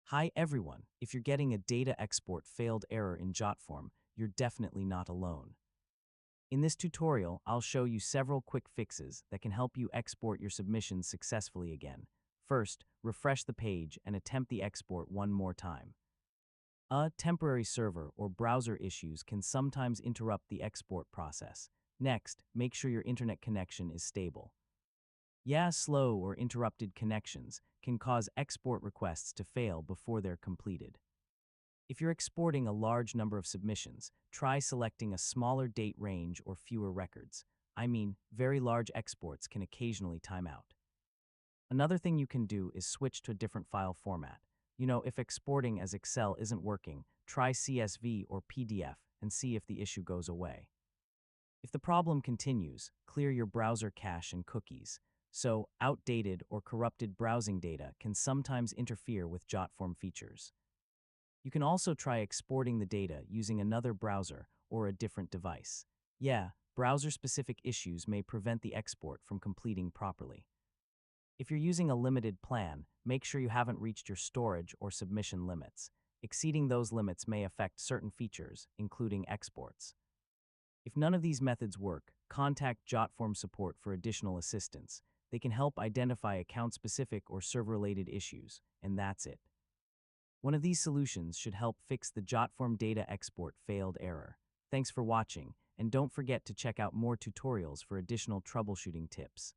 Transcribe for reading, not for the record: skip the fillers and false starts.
Hi everyone, if you're getting a data export failed error in Jotform, you're definitely not alone. In this tutorial, I'll show you several quick fixes that can help you export your submissions successfully again. First, refresh the page and attempt the export one more time. A temporary server or browser issues can sometimes interrupt the export process. Next, make sure your internet connection is stable. Slow or interrupted connections can cause export requests to fail before they're completed. If you're exporting a large number of submissions, try selecting a smaller date range or fewer records. Very large exports can occasionally time out. Another thing you can do is switch to a different file format. If exporting as Excel isn't working, try CSV or PDF and see if the issue goes away. If the problem continues, clear your browser cache and cookies. So, outdated or corrupted browsing data can sometimes interfere with Jotform features. You can also try exporting the data using another browser or a different device. Browser-specific issues may prevent the export from completing properly. If you're using a limited plan, make sure you haven't reached your storage or submission limits. Exceeding those limits may affect certain features, including exports. If none of these methods work, contact Jotform support for additional assistance. They can help identify account-specific or server-related issues, and that's it. One of these solutions should help fix the Jotform data export failed error. Thanks for watching, and don't forget to check out more tutorials for additional troubleshooting tips.